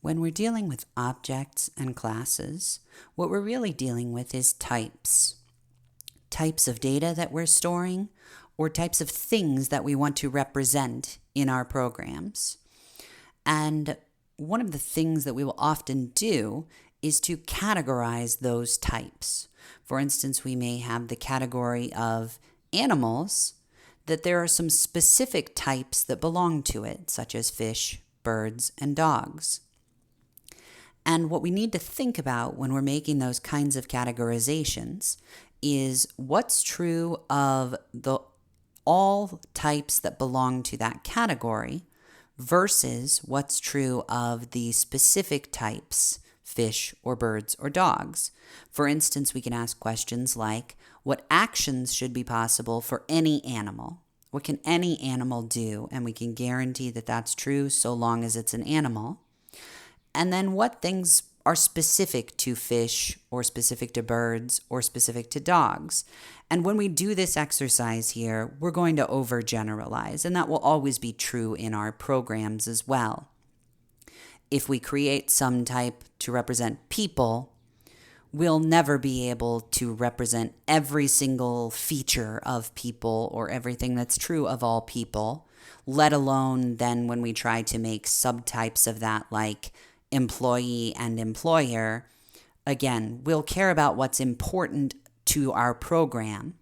When we're dealing with objects and classes, what we're really dealing with is types. Types of data that we're storing, or types of things that we want to represent in our programs. And one of the things that we will often do is to categorize those types. For instance, we may have the category of animals, that there are some specific types that belong to it, such as fish, birds, and dogs. And what we need to think about when we're making those kinds of categorizations is what's true of all types that belong to that category versus what's true of the specific types, fish or birds or dogs. For instance, we can ask questions like, what actions should be possible for any animal? What can any animal do? And we can guarantee that that's true so long as it's an animal. And then what things are specific to fish or specific to birds or specific to dogs. And when we do this exercise here, we're going to overgeneralize, and that will always be true in our programs as well. If we create some type to represent people, we'll never be able to represent every single feature of people or everything that's true of all people, let alone then when we try to make subtypes of that like employee and employer. Again, we'll care about what's important to our program.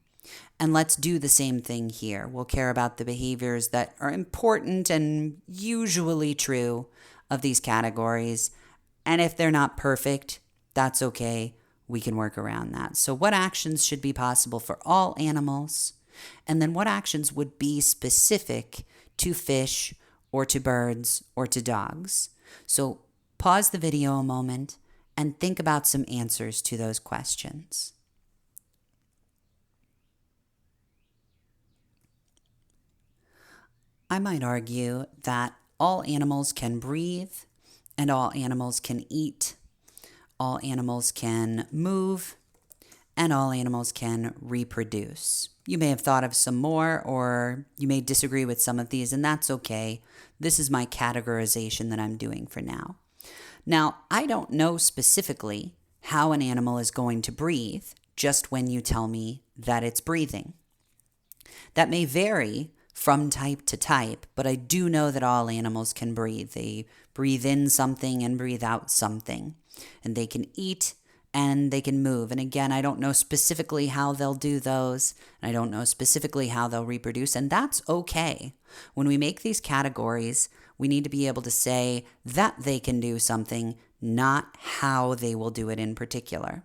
And let's do the same thing here. We'll care about the behaviors that are important and usually true of these categories. And if they're not perfect, that's okay. We can work around that. So what actions should be possible for all animals? And then what actions would be specific to fish or to birds or to dogs? So pause the video a moment and think about some answers to those questions. I might argue that all animals can breathe and all animals can eat, all animals can move, and all animals can reproduce. You may have thought of some more, or you may disagree with some of these, and that's okay. This is my categorization that I'm doing for now. Now, I don't know specifically how an animal is going to breathe just when you tell me that it's breathing. That may vary from type to type, but I do know that all animals can breathe. They breathe in something and breathe out something, and they can eat and they can move. And again, I don't know specifically how they'll do those, and I don't know specifically how they'll reproduce, and that's okay. When we make these categories, we need to be able to say that they can do something, not how they will do it in particular.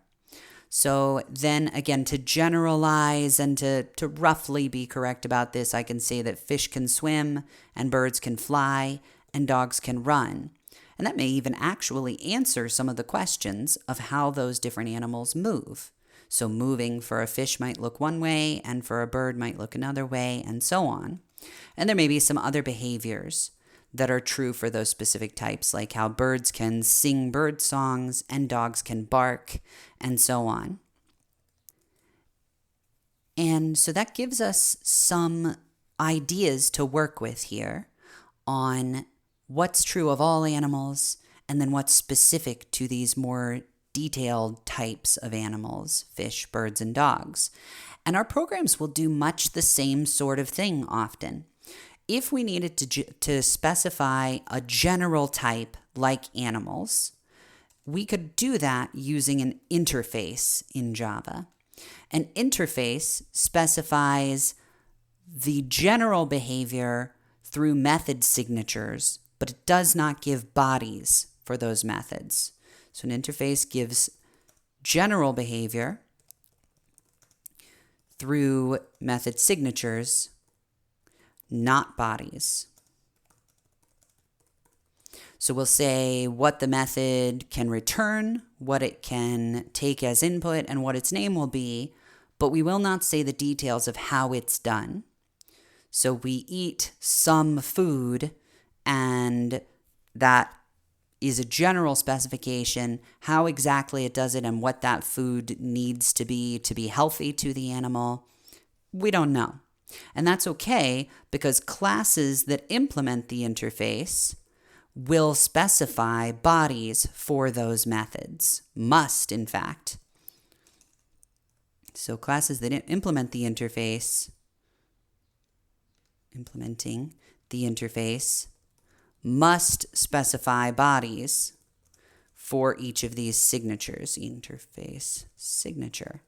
So then again, to generalize and to roughly be correct about this, I can say that fish can swim and birds can fly and dogs can run. And that may even actually answer some of the questions of how those different animals move. So moving for a fish might look one way and for a bird might look another way, and so on. And there may be some other behaviors that are true for those specific types, like how birds can sing bird songs and dogs can bark, and so on. And so that gives us some ideas to work with here on what's true of all animals and then what's specific to these more detailed types of animals, fish, birds, and dogs. And our programs will do much the same sort of thing often. If we needed to specify a general type like animals, we could do that using an interface in Java. An interface specifies the general behavior through method signatures, but it does not give bodies for those methods. So an interface gives general behavior through method signatures, not bodies. So we'll say what the method can return, what it can take as input, and what its name will be, but we will not say the details of how it's done. So we eat some food, and that is a general specification. How exactly it does it and what that food needs to be healthy to the animal, we don't know. And that's okay, because classes that implement the interface will specify bodies for those methods. Must, in fact. So classes that implementing the interface must specify bodies for each of these signatures. Interface signature.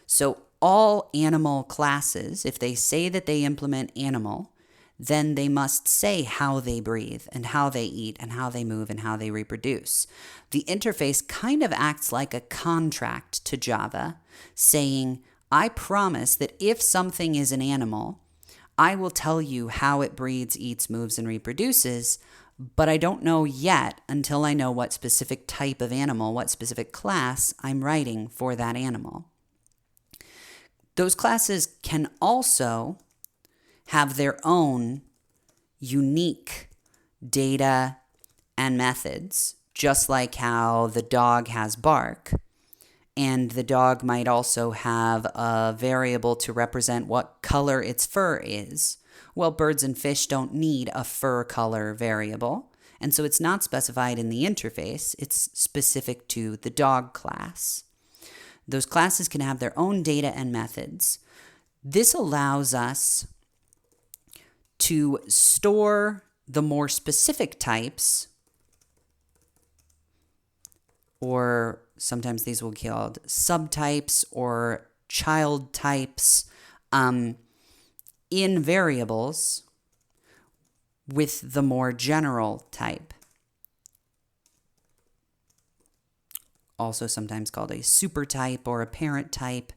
So all animal classes, if they say that they implement animal, then they must say how they breathe and how they eat and how they move and how they reproduce. The interface kind of acts like a contract to Java, saying, I promise that if something is an animal, I will tell you how it breathes, eats, moves, and reproduces, but I don't know yet until I know what specific type of animal, what specific class I'm writing for that animal. Those classes can also have their own unique data and methods, just like how the dog has bark. And the dog might also have a variable to represent what color its fur is. Well, birds and fish don't need a fur color variable, and so it's not specified in the interface. It's specific to the dog class. Those classes can have their own data and methods. This allows us to store the more specific types, or sometimes these will be called subtypes or child types, in variables with the more general type. Also sometimes called a supertype or a parent type.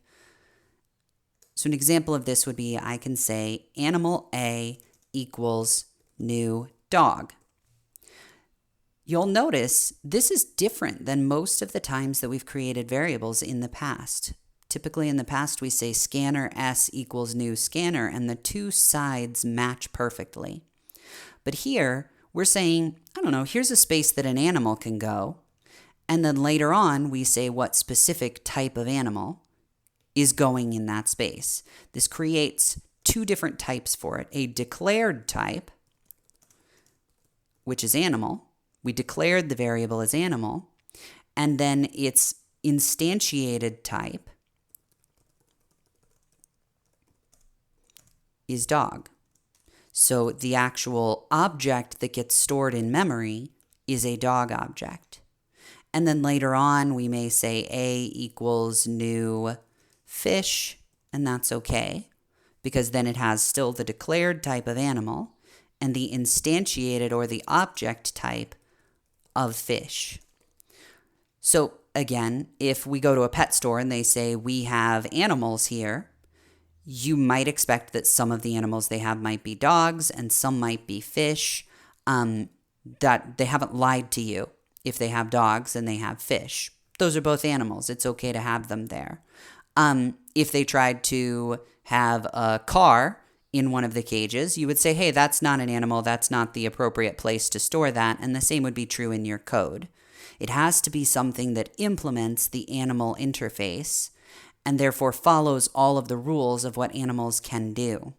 So an example of this would be, I can say animal A equals new dog. You'll notice this is different than most of the times that we've created variables in the past. Typically in the past we say scanner S equals new scanner, and the two sides match perfectly. But here we're saying, I don't know, here's a space that an animal can go, and then later on we say what specific type of animal is going in that space. This creates two different types for it. A declared type, which is animal. We declared the variable as animal. And then its instantiated type is dog. So the actual object that gets stored in memory is a dog object. And then later on, we may say A equals new fish, and that's okay, because then it has still the declared type of animal and the instantiated or the object type of fish. So again, if we go to a pet store and they say we have animals here, you might expect that some of the animals they have might be dogs and some might be fish, that they haven't lied to you. If they have dogs and they have fish, those are both animals. It's okay to have them there. If they tried to have a car in one of the cages, you would say, hey, that's not an animal. That's not the appropriate place to store that. And the same would be true in your code. It has to be something that implements the animal interface and therefore follows all of the rules of what animals can do.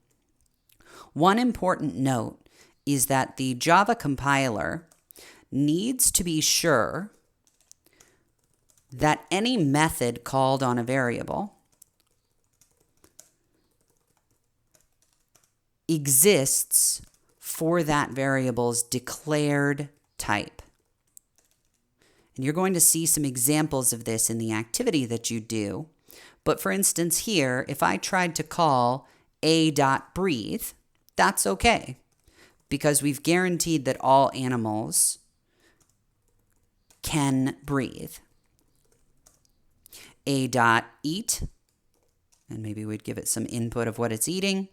One important note is that the Java compiler needs to be sure that any method called on a variable exists for that variable's declared type. And you're going to see some examples of this in the activity that you do. But for instance here, if I tried to call a.breathe, that's okay, because we've guaranteed that all animals can breathe. A.eat, and maybe we'd give it some input of what it's eating,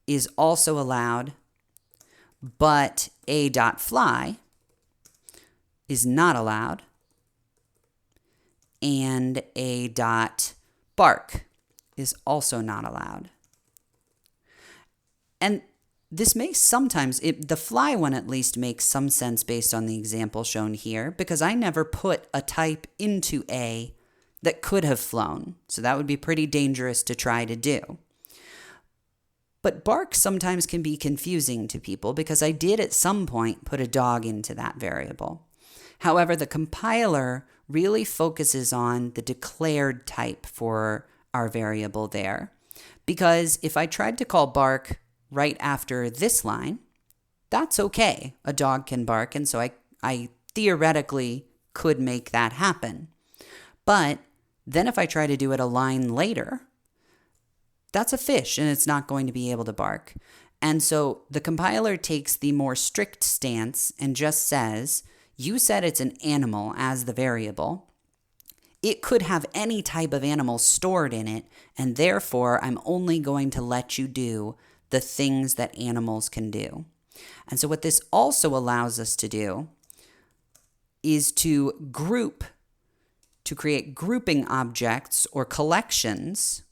is also allowed, but A.fly is not allowed, and A.bark is also not allowed. And this may sometimes, the fly one at least makes some sense based on the example shown here, because I never put a type into A that could have flown. So that would be pretty dangerous to try to do. But bark sometimes can be confusing to people because I did at some point put a dog into that variable. However, the compiler really focuses on the declared type for our variable there. Because if I tried to call bark right after this line, that's okay. A dog can bark, and so I theoretically could make that happen. But then if I try to do it a line later, that's a fish and it's not going to be able to bark. And so the compiler takes the more strict stance and just says, you said it's an animal as the variable. It could have any type of animal stored in it, and therefore I'm only going to let you do the things that animals can do. And so what this also allows us to do is to create grouping objects or collections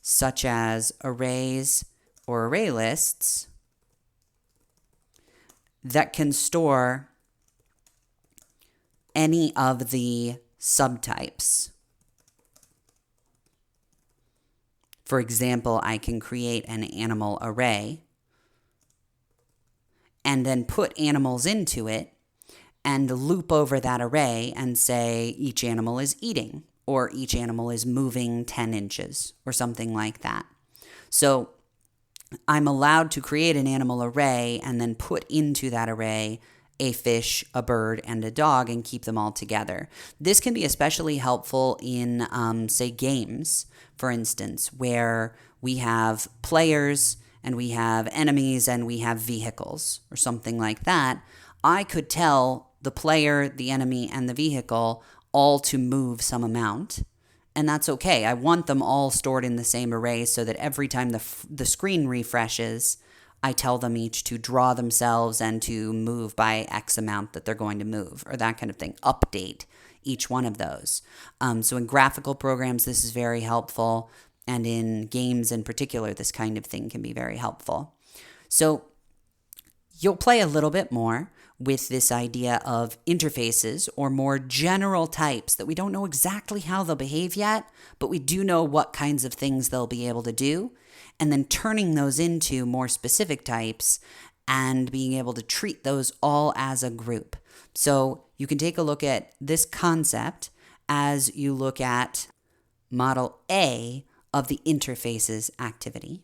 such as arrays or array lists that can store any of the subtypes. For example, I can create an animal array and then put animals into it and loop over that array and say each animal is eating or each animal is moving 10 inches or something like that. So I'm allowed to create an animal array and then put into that array a fish, a bird, and a dog and keep them all together. This can be especially helpful in, say, games, for instance, where we have players and we have enemies and we have vehicles or something like that. I could tell the player, the enemy, and the vehicle all to move some amount. And that's okay. I want them all stored in the same array so that every time the screen refreshes, I tell them each to draw themselves and to move by X amount that they're going to move, or that kind of thing. Update each one of those. So in graphical programs, this is very helpful. And in games in particular, this kind of thing can be very helpful. So you'll play a little bit more with this idea of interfaces or more general types that we don't know exactly how they'll behave yet, but we do know what kinds of things they'll be able to do, and then turning those into more specific types and being able to treat those all as a group. So you can take a look at this concept as you look at Model A of the interfaces activity.